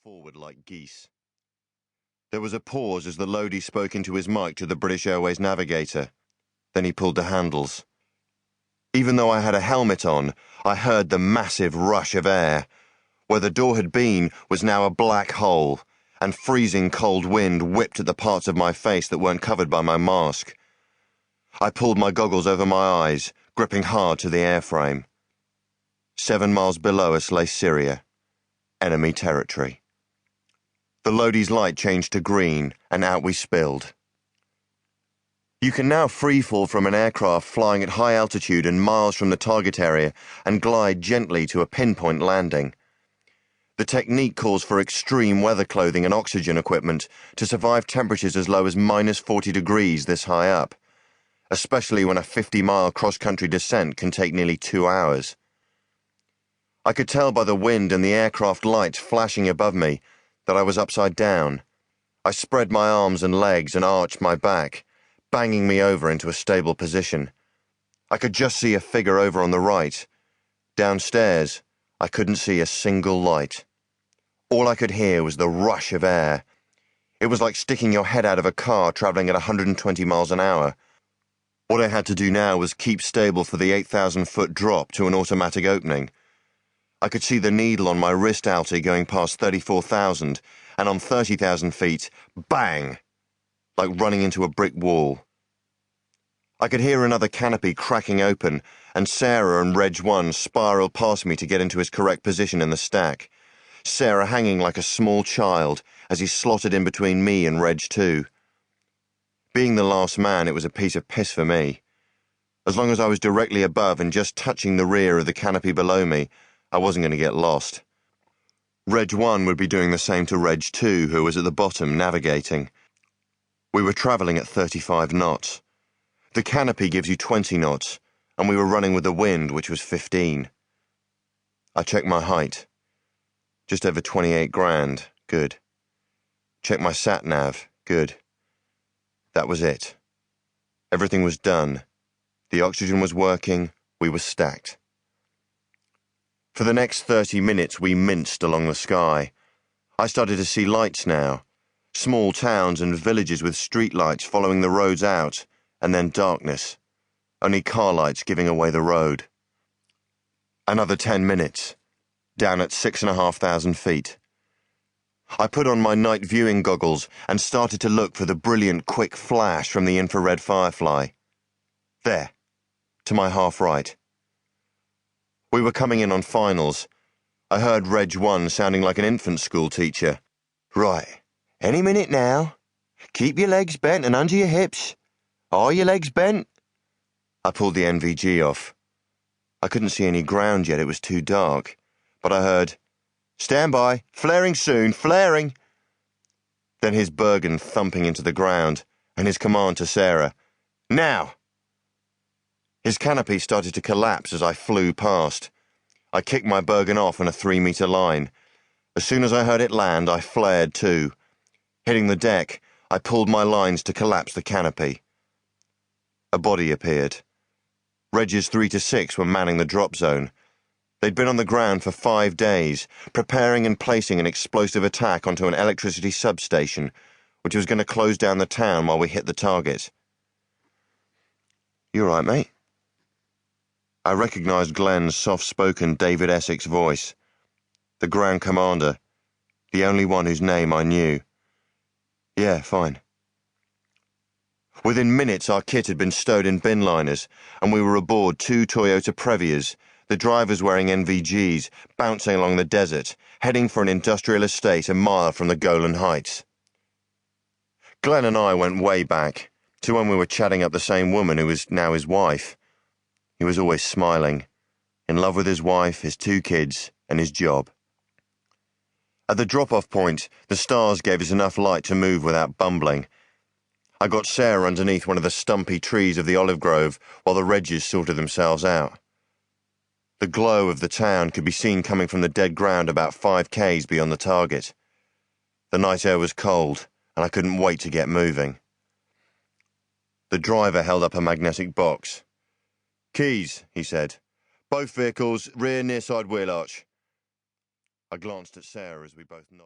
forward like geese. There was a pause as the loadie spoke into his mic to the British Airways navigator. Then he pulled the handles. Even though I had a helmet on, I heard the massive rush of air. Where the door had been was now a black hole, and freezing cold wind whipped at the parts of my face that weren't covered by my mask. I pulled my goggles over my eyes, gripping hard to the airframe. 7 miles below us lay Syria, enemy territory. The loadie's light changed to green, and out we spilled. You can now freefall from an aircraft flying at high altitude and miles from the target area and glide gently to a pinpoint landing. The technique calls for extreme weather clothing and oxygen equipment to survive temperatures as low as -40 degrees this high up, especially when a 50-mile cross-country descent can take nearly 2 hours. I could tell by the wind and the aircraft lights flashing above me that I was upside down. I spread my arms and legs and arched my back, banging me over into a stable position. I could just see a figure over on the right. Downstairs, I couldn't see a single light. All I could hear was the rush of air. It was like sticking your head out of a car traveling at 120 miles an hour. What I had to do now was keep stable for the 8,000-foot drop to an automatic opening. I could see the needle on my wrist outie going past 34,000, and on 30,000 feet, bang! Like running into a brick wall. I could hear another canopy cracking open, and Sarah and Reg 1 spiral past me to get into his correct position in the stack, Sarah hanging like a small child as he slotted in between me and Reg 2. Being the last man, it was a piece of piss for me. As long as I was directly above and just touching the rear of the canopy below me, I wasn't going to get lost. Reg 1 would be doing the same to Reg 2, who was at the bottom navigating. We were travelling at 35 knots. The canopy gives you 20 knots, and we were running with the wind, which was 15. I checked my height. Just over 28 grand. Good. Checked my sat-nav. Good. That was it. Everything was done. The oxygen was working. We were stacked. For the next 30 minutes, we minced along the sky. I started to see lights now. Small towns and villages with streetlights following the roads out, and then darkness. Only car lights giving away the road. Another 10 minutes. Down at 6,500 feet. I put on my night viewing goggles and started to look for the brilliant quick flash from the infrared firefly. There, to my half right. We were coming in on finals. I heard Reg 1 sounding like an infant school teacher. Right, any minute now. Keep your legs bent and under your hips. Are your legs bent? I pulled the NVG off. I couldn't see any ground yet, it was too dark. But I heard, "Stand by, flaring soon, flaring." Then his Bergen thumping into the ground, and his command to Sarah, "Now!" His canopy started to collapse as I flew past. I kicked my Bergen off on a 3-meter line. As soon as I heard it land, I flared too. Hitting the deck, I pulled my lines to collapse the canopy. A body appeared. Reg's 3 to 6 were manning the drop zone. They'd been on the ground for 5 days, preparing and placing an explosive attack onto an electricity substation, which was going to close down the town while we hit the target. "You all right, mate?" I recognised Glenn's soft-spoken David Essex voice. The ground commander, the only one whose name I knew. "Yeah, fine." Within minutes, our kit had been stowed in bin liners, and we were aboard 2 Toyota Previas, the drivers wearing NVGs, bouncing along the desert, heading for an industrial estate a mile from the Golan Heights. Glenn and I went way back, to when we were chatting up the same woman who was now his wife. He was always smiling, in love with his wife, his 2 kids, and his job. At the drop-off point, the stars gave us enough light to move without bumbling. I got Sarah underneath one of the stumpy trees of the olive grove while the Regis sorted themselves out. The glow of the town could be seen coming from the dead ground about 5 k's beyond the target. The night air was cold, and I couldn't wait to get moving. The driver held up a magnetic box. "Keys," he said. "Both vehicles, rear near side wheel arch." I glanced at Sarah as we both nodded.